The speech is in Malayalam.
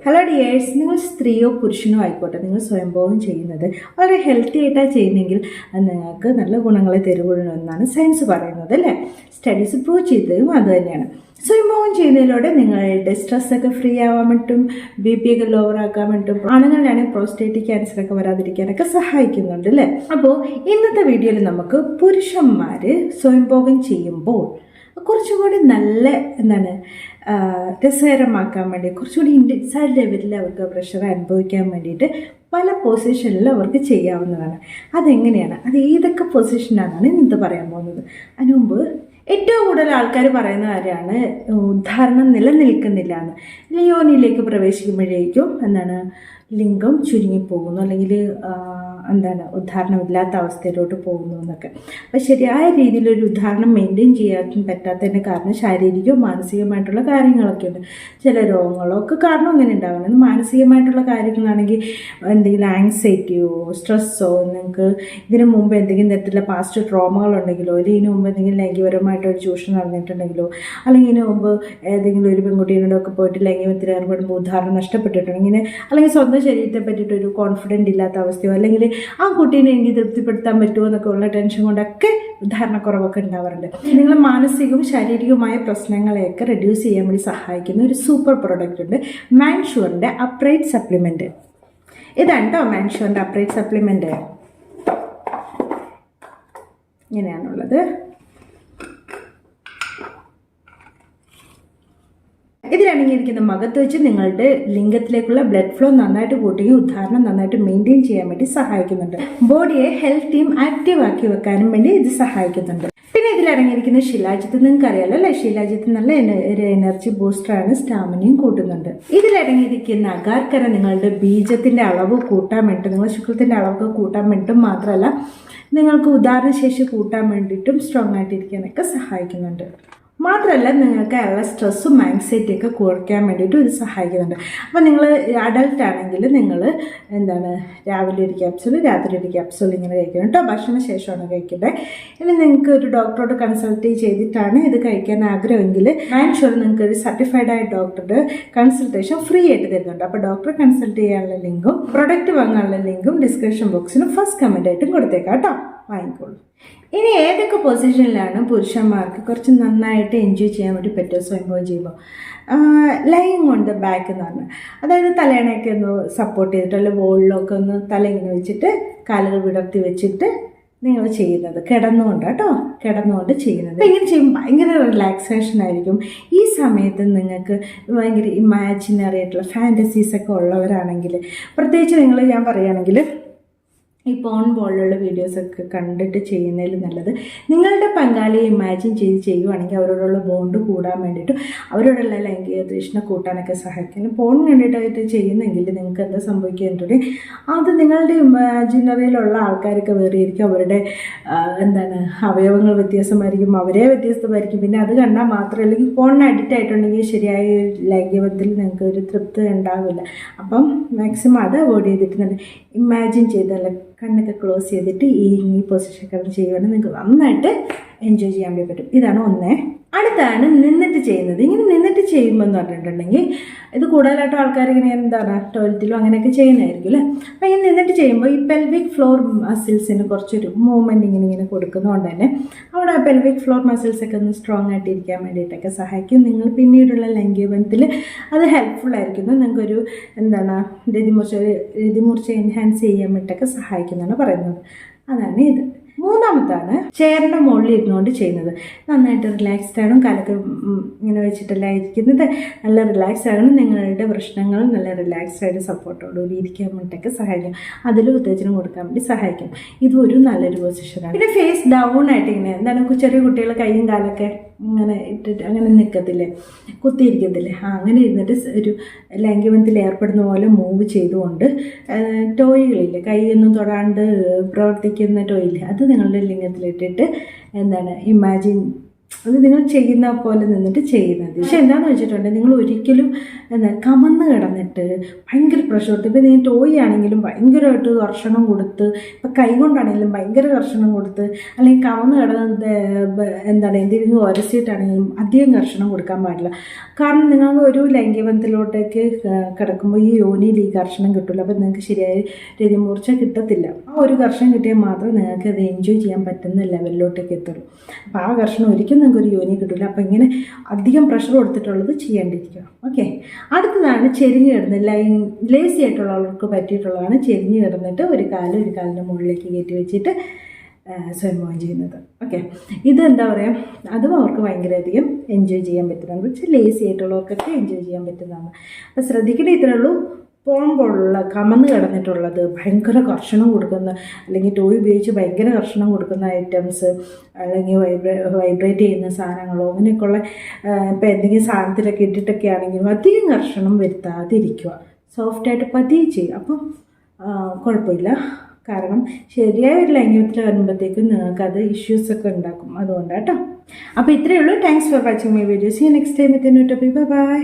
ഹലോ ഡിയേഴ്സ്, നിങ്ങൾ സ്ത്രീയോ പുരുഷനോ ആയിക്കോട്ടെ, നിങ്ങൾ സ്വയംഭോഗം ചെയ്യുന്നത് വളരെ ഹെൽത്തി ആയിട്ടാണ് ചെയ്യുന്നെങ്കിൽ അത് നിങ്ങൾക്ക് നല്ല ഗുണങ്ങളെ തരുമെന്നാണ് സയൻസ് പറയുന്നത്, അല്ലേ? സ്റ്റഡീസ് പ്രൂവ് ചെയ്തതും അത് തന്നെയാണ്. സ്വയംഭോഗം ചെയ്യുന്നതിലൂടെ നിങ്ങളുടെ സ്ട്രെസ്സൊക്കെ ഫ്രീ ആവാൻ പറ്റും, BP ഒക്കെ ലോവർ ആക്കാൻ പറ്റും, ആണുങ്ങളിലാണെങ്കിൽ പ്രോസ്റ്റേറ്റ് ക്യാൻസറൊക്കെ വരാതിരിക്കാനൊക്കെ സഹായിക്കുന്നുണ്ട്, അല്ലേ? അപ്പോൾ ഇന്നത്തെ വീഡിയോയിൽ നമുക്ക് പുരുഷന്മാർ സ്വയംഭോഗം ചെയ്യുമ്പോൾ കുറച്ചും കൂടി നല്ല രസകരമാക്കാൻ വേണ്ടി, കുറച്ചുകൂടി ഇൻസൈഡ് ലെവലിൽ അവർക്ക് പ്രഷർ അനുഭവിക്കാൻ വേണ്ടിയിട്ട് പല പൊസിഷനിൽ അവർക്ക് ചെയ്യാവുന്നതാണ്. അതെങ്ങനെയാണ്, അത് ഏതൊക്കെ പൊസിഷനാണെന്നാണ് ഇന്നത്തെ പറയാൻ പോകുന്നത്. അതിന് മുമ്പ് ഏറ്റവും കൂടുതൽ ആൾക്കാർ പറയുന്ന കാര്യമാണ് ഉദാഹരണം നിലനിൽക്കുന്നില്ല എന്ന്. യോനിയിലേക്ക് പ്രവേശിക്കുമ്പോഴേക്കും ലിംഗം ചുരുങ്ങിപ്പോകുന്നു, അല്ലെങ്കിൽ ഉദാഹരണമില്ലാത്ത അവസ്ഥയിലോട്ട് പോകുന്നു എന്നൊക്കെ. അപ്പോൾ ശരിയായ രീതിയിലൊരു ഉദാഹരണം മെയിൻറ്റെയിൻ ചെയ്യാൻ പറ്റാത്തതിൻ്റെ കാരണം ശാരീരികവും മാനസികമായിട്ടുള്ള കാര്യങ്ങളൊക്കെ ഉണ്ട്. ചില രോഗങ്ങളൊക്കെ കാരണം ഇങ്ങനെ ഉണ്ടാകുന്നത്. മാനസികമായിട്ടുള്ള കാര്യങ്ങളാണെങ്കിൽ എന്തെങ്കിലും ആങ്സൈറ്റിയോ സ്ട്രെസ്സോ, നിങ്ങൾക്ക് ഇതിനു മുമ്പ് എന്തെങ്കിലും തരത്തിലുള്ള പാസ്റ്റ് ട്രോമകളുണ്ടെങ്കിലോ, അല്ലെങ്കിൽ ഇതിനു മുമ്പ് എന്തെങ്കിലും ലൈംഗികപരമായിട്ടൊരു ചൂഷണം നടന്നിട്ടുണ്ടെങ്കിലോ, അല്ലെങ്കിൽ ഇതിനു മുമ്പ് ഏതെങ്കിലും ഒരു പെൺകുട്ടിയോടൊക്കെ പോയിട്ട് ലൈംഗികത്തിൽ ഏർപ്പെടുമ്പോൾ ഉദാഹരണം നഷ്ടപ്പെട്ടിട്ടുണ്ടെങ്കിൽ, അല്ലെങ്കിൽ സ്വന്തം ശരീരത്തെ പറ്റിയിട്ടൊരു കോൺഫിഡൻ്റ് ഇല്ലാത്ത അവസ്ഥയോ, അല്ലെങ്കിൽ ആ കുട്ടീനെ എനിക്ക് തൃപ്തിപ്പെടുത്താൻ പറ്റുമോ എന്നൊക്കെ ഉള്ള ടെൻഷൻ കൊണ്ടൊക്കെ ധാരണക്കുറവൊക്കെ ഉണ്ടാവാറുണ്ട്. നിങ്ങൾ മാനസികവും ശാരീരികവുമായ പ്രശ്നങ്ങളെയൊക്കെ റെഡ്യൂസ് ചെയ്യാൻ വേണ്ടി സഹായിക്കുന്ന ഒരു സൂപ്പർ പ്രോഡക്റ്റ് ഉണ്ട്, മാൻഷുറിൻ്റെ അപ്രൈറ്റ് സപ്ലിമെൻറ്റ്. ഇതാണ് കേട്ടോ മാൻഷുറിൻ്റെ അപ്രൈറ്റ് സപ്ലിമെൻറ്റ്. ഇങ്ങനെയാണുള്ളത്. ഇതിലടങ്ങിയിരിക്കുന്ന മകത്ത് വെച്ച് നിങ്ങളുടെ ലിംഗത്തിലേക്കുള്ള ബ്ലഡ് ഫ്ലോ നന്നായിട്ട് കൂട്ടുകയും ഉദാഹരണം നന്നായിട്ട് മെയിൻറ്റെയിൻ ചെയ്യാൻ വേണ്ടി സഹായിക്കുന്നുണ്ട്. ബോഡിയെ ഹെൽത്തിയും ആക്റ്റീവ് ആക്കി വെക്കാനും വേണ്ടി ഇത് സഹായിക്കുന്നുണ്ട്. പിന്നെ ഇതിലടങ്ങിയിരിക്കുന്ന ശിലാജിത്ത് നിങ്ങൾക്ക് അറിയാലോ, അല്ലേ? ശിലാജിത്ത് നല്ല ഒരു എനർജി ബൂസ്റ്ററാണ്, സ്റ്റാമിനയും കൂട്ടുന്നുണ്ട്. ഇതിലടങ്ങിയിരിക്കുന്ന അഗാർക്കര നിങ്ങളുടെ ബീജത്തിന്റെ അളവ് കൂട്ടാൻ വേണ്ടിയിട്ട്, നിങ്ങളുടെ ശുക്ലത്തിന്റെ അളവൊക്കെ കൂട്ടാൻ വേണ്ടിയിട്ടും മാത്രമല്ല, നിങ്ങൾക്ക് ഉദാഹരണശേഷി കൂട്ടാൻ വേണ്ടിയിട്ടും സ്ട്രോങ് ആയിട്ടിരിക്കാനൊക്കെ സഹായിക്കുന്നുണ്ട്. മാത്രമല്ല, നിങ്ങൾക്ക് ഉള്ള സ്ട്രെസ്സും ആങ്സൈറ്റിയൊക്കെ കുറയ്ക്കാൻ വേണ്ടിയിട്ടും ഇത് സഹായിക്കുന്നുണ്ട്. അപ്പോൾ നിങ്ങൾ അഡൽട്ട് ആണെങ്കിൽ നിങ്ങൾ രാവിലെ ഒരു ക്യാപ്സൂൾ, രാത്രി ഒരു ക്യാപ്സൂൾ ഇങ്ങനെ കഴിക്കണം കേട്ടോ. ഭക്ഷണ ശേഷമാണ് കഴിക്കേണ്ടത്. ഇനി നിങ്ങൾക്ക് ഒരു ഡോക്ടറോട് കൺസൾട്ട് ചെയ്തിട്ടാണ് ഇത് കഴിക്കാൻ ആഗ്രഹമെങ്കിൽ മാൻഷുർ നിങ്ങൾക്ക് ഒരു സർട്ടിഫൈഡ് ആയ ഡോക്ടറുടെ കൺസൾട്ടേഷൻ ഫ്രീ ആയിട്ട് തരുന്നുണ്ട്. അപ്പോൾ ഡോക്ടറെ കൺസൾട്ട് ചെയ്യാനുള്ള ലിങ്കും പ്രൊഡക്റ്റ് വാങ്ങാനുള്ള ലിങ്കും ഡിസ്ക്രിപ്ഷൻ ബോക്സിനും ഫസ്റ്റ് കമൻ്റ് ആയിട്ടും കൊടുത്തേക്കാം കേട്ടോ, വാങ്ങിക്കോളൂ. ഇനി ഏതൊക്കെ പൊസിഷനിലാണ് പുരുഷന്മാർക്ക് കുറച്ച് നന്നായിട്ട് എൻജോയ് ചെയ്യാൻ വേണ്ടി പറ്റുമോ സ്വയംഭോഗം ചെയ്യുമ്പോൾ? ലൈങ് കൊണ്ട് ബാക്ക് എന്ന് പറഞ്ഞാൽ, അതായത് തലയണയൊക്കെ ഒന്ന് സപ്പോർട്ട് ചെയ്തിട്ട്, അല്ലെങ്കിൽ വോളിലൊക്കെ ഒന്ന് തല ഇങ്ങനെ വെച്ചിട്ട് കാലുകൾ വിടർത്തി വെച്ചിട്ട് നിങ്ങൾ ചെയ്യുന്നത് കിടന്നുകൊണ്ട് കേട്ടോ, കിടന്നുകൊണ്ട് ചെയ്യുന്നത്. അപ്പോൾ ഇങ്ങനെ ചെയ്യുമ്പോൾ ഭയങ്കര റിലാക്സേഷൻ ആയിരിക്കും. ഈ സമയത്ത് നിങ്ങൾക്ക് ഭയങ്കര ഇമാജിനറി ആയിട്ടുള്ള ഫാൻറ്റസീസൊക്കെ ഉള്ളവരാണെങ്കിൽ, പ്രത്യേകിച്ച് ഞാൻ പറയുകയാണെങ്കിൽ ഈ പോൺ പോലുള്ള വീഡിയോസൊക്കെ കണ്ടിട്ട് ചെയ്യുന്നതിൽ നല്ലത് നിങ്ങളുടെ പങ്കാളിയെ ഇമാജിൻ ചെയ്ത് ചെയ്യുവാണെങ്കിൽ അവരോടുള്ള ബോണ്ട് കൂടാൻ വേണ്ടിയിട്ടും അവരോടുള്ള ലൈംഗിക തൃഷ്ണ കൂട്ടാനൊക്കെ സഹായിക്കും. പോൺ കണ്ടിട്ടായിട്ട് ചെയ്യുന്നെങ്കിൽ നിങ്ങൾക്ക് എന്താ സംഭവിക്കുന്നുണ്ടെങ്കിൽ അത് നിങ്ങളുടെ ഇമാജിനറിയിലുള്ള ആൾക്കാരൊക്കെ വേറെയായിരിക്കും, അവരുടെ അവയവങ്ങൾ വ്യത്യാസമായിരിക്കും, അവരെ വ്യത്യസ്തമായിരിക്കും. പിന്നെ അത് കണ്ടാൽ മാത്രമേ, അല്ലെങ്കിൽ ഫോണിന് അഡിക്റ്റ് ആയിട്ടുണ്ടെങ്കിൽ ശരിയായ ലൈംഗികത്തിൽ നിങ്ങൾക്ക് ഒരു തൃപ്തി ഉണ്ടാവില്ല. അപ്പം മാക്സിമം അത് അവോയ്ഡ് ചെയ്തിട്ട് ഇമാജിൻ ചെയ്തല്ല കണ്ണൊക്കെ ക്ലോസ് ചെയ്തിട്ട് ഈ പൊസിഷൻ കിടന്ന് ചെയ്യുവാണെങ്കിൽ നിങ്ങൾക്ക് നന്നായിട്ട് എൻജോയ് ചെയ്യാൻ വേണ്ടി പറ്റും. ഇതാണ് ഒന്ന്. അടുത്താണ് നിന്നിട്ട് ചെയ്യുന്നത്. ഇങ്ങനെ നിന്നിട്ട് ചെയ്യുമ്പോൾ എന്ന് പറഞ്ഞിട്ടുണ്ടെങ്കിൽ, ഇത് കൂടുതലായിട്ടും ആൾക്കാർ ഇങ്ങനെ ടോയ്ലറ്റിലും അങ്ങനെയൊക്കെ ചെയ്യുന്നതായിരിക്കും, അല്ലേ? അപ്പോൾ ഈ നിന്നിട്ട് ചെയ്യുമ്പോൾ ഈ പെൽവിക് ഫ്ലോർ മസിൽസിന് കുറച്ചൊരു മൂവ്മെൻറ്റ് ഇങ്ങനെ കൊടുക്കുന്നതുകൊണ്ട് തന്നെ അവിടെ പെൽവിക് ഫ്ലോർ മസിൽസൊക്കെ ഒന്ന് സ്ട്രോങ് ആയിട്ട് ഇരിക്കാൻ വേണ്ടിയിട്ടൊക്കെ സഹായിക്കും. നിങ്ങൾ പിന്നീടുള്ള ലൈംഗികബന്ധത്തിൽ അത് ഹെൽപ്ഫുൾ ആയിരിക്കും. നിങ്ങൾക്കൊരു രതിമൂർച്ച എൻഹാൻസ് ചെയ്യാൻ വേണ്ടിയിട്ടൊക്കെ സഹായിക്കുന്നതാണ് പറയുന്നത്. അതാണ് ഇത്. മൂന്നാമത്താണ് ചെയറിൻ്റെ മുകളിൽ ഇരുന്നുകൊണ്ട് ചെയ്യുന്നത്. നന്നായിട്ട് റിലാക്സ്ഡ് ആണ്, കാലൊക്കെ ഇങ്ങനെ വെച്ചിട്ടല്ല ഇരിക്കുന്നത്, നല്ല റിലാക്സ്ഡ് ആണ്. നിങ്ങളുടെ പ്രശ്നങ്ങൾ നല്ല റിലാക്സ്ഡ് ആയിട്ട് സപ്പോർട്ടോടുകൂടി ഇരിക്കാൻ വേണ്ടിയിട്ടൊക്കെ സഹായിക്കും. അതിൽ ഉത്തേജനം കൊടുക്കാൻ വേണ്ടി സഹായിക്കും. ഇതൊരു നല്ലൊരു പൊസിഷനാണ്. പിന്നെ ഫേസ് ഡൗൺ ആയിട്ട് ഇങ്ങനെ ചെറിയ കുട്ടികൾ കൈയും കാലൊക്കെ ഇങ്ങനെ ഇട്ടിട്ട് അങ്ങനെ നിൽക്കത്തില്ലേ, കുത്തിയിരിക്കത്തില്ലേ, അങ്ങനെ ഇരുന്നിട്ട് ഒരു ലൈംഗികബന്ധത്തിൽ ഏർപ്പെടുന്ന പോലെ മൂവ് ചെയ്തുകൊണ്ട് ടോയ്കളില്ലേ, കൈയൊന്നും തൊടാണ്ട് പ്രവർത്തിക്കുന്ന ടോയില്ലേ, അത് നിങ്ങളുടെ ലിംഗത്തിലിട്ടിട്ട് ഇമാജിൻ അത് നിങ്ങൾ ചെയ്യുന്ന പോലെ നിന്നിട്ട് ചെയ്യുന്നത്. പക്ഷെ എന്താണെന്ന് വെച്ചിട്ടുണ്ടെങ്കിൽ നിങ്ങൾ ഒരിക്കലും എന്താ കമന്ന് കിടന്നിട്ട് ഭയങ്കര പ്രഷർ കൊടുത്ത്, ഇപ്പം നീ ടോയ് ആണെങ്കിലും ഭയങ്കരമായിട്ട് കർഷണം കൊടുത്ത്, ഇപ്പം കൈ കൊണ്ടാണെങ്കിലും ഭയങ്കര കർഷണം കൊടുത്ത്, അല്ലെങ്കിൽ കമന്ന് കിടന്ന് എന്താണ് എന്തെങ്കിലും ഉരസിയിട്ടാണെങ്കിലും അധികം കർഷണം കൊടുക്കാൻ പാടില്ല. കാരണം നിങ്ങൾക്ക് ഒരു ലൈംഗികബന്ധത്തിലോട്ടേക്ക് കിടക്കുമ്പോൾ ഈ യോനിയിൽ ഈ കർഷണം കിട്ടില്ല. അപ്പോൾ നിങ്ങൾക്ക് ശരിയായ രീതി മൂർച്ച കിട്ടത്തില്ല. ആ ഒരു കർഷണം കിട്ടിയാൽ മാത്രമേ നിങ്ങൾക്ക് അത് എൻജോയ് ചെയ്യാൻ പറ്റുന്ന ലെവലിലോട്ടേക്ക് എത്തുള്ളൂ. അപ്പോൾ ആ കർഷണം ഒരിക്കലും നിങ്ങൾക്ക് ഒരു യോനി കിട്ടില്ല. അപ്പോൾ ഇങ്ങനെ അധികം പ്രഷർ കൊടുത്തിട്ടുള്ളത് ചെയ്യാണ്ടിരിക്കുക. ഓക്കെ, അടുത്തതാണ് ചെരിഞ്ഞ് കിടന്ന് ലേസി ആയിട്ടുള്ളവർക്ക് പറ്റിയിട്ടുള്ളതാണ് ചെരിഞ്ഞ് കിടന്നിട്ട് ഒരു കാലിൻ്റെ മുകളിലേക്ക് കയറ്റി വെച്ചിട്ട് സ്വയംഭോഗം ചെയ്യുന്നത്. ഓക്കെ, ഇതെന്താ പറയുക, അതും അവർക്ക് ഭയങ്കരധികം എൻജോയ് ചെയ്യാൻ പറ്റുന്നതാണ്. പക്ഷേ ലേസി ആയിട്ടുള്ളവർക്കൊക്കെ എൻജോയ് ചെയ്യാൻ പറ്റുന്നതാണ്. അപ്പോൾ ശ്രദ്ധിക്കേണ്ട ഇത്രേ ഉള്ളൂ. പോലുള്ള കമന്ന് കിടന്നിട്ടുള്ളത്, ഭയങ്കര കർഷണം കൊടുക്കുന്ന, അല്ലെങ്കിൽ ടോയ് ഉപയോഗിച്ച് ഭയങ്കര കർഷണം കൊടുക്കുന്ന ഐറ്റംസ്, അല്ലെങ്കിൽ വൈബ്രേറ്റ് ചെയ്യുന്ന സാധനങ്ങളോ അങ്ങനെയൊക്കെയുള്ള ഇപ്പോൾ എന്തെങ്കിലും സാധനത്തിലൊക്കെ ഇട്ടിട്ടൊക്കെ ആണെങ്കിലും അധികം കർഷണം വരുത്താതിരിക്കുക. സോഫ്റ്റായിട്ട് പതിയെ ചെയ്യുക. അപ്പം കുഴപ്പമില്ല. കാരണം ശരിയായ ഒരു ലൈംഗികത്തിൽ വരുമ്പോഴത്തേക്കും നിങ്ങൾക്കത് ഇഷ്യൂസൊക്കെ ഉണ്ടാക്കും. അതുകൊണ്ടാട്ടോ. അപ്പോൾ ഇത്രയേ ഉള്ളൂ. Thanks for watching my video. See you next time with a new topic. Bye by.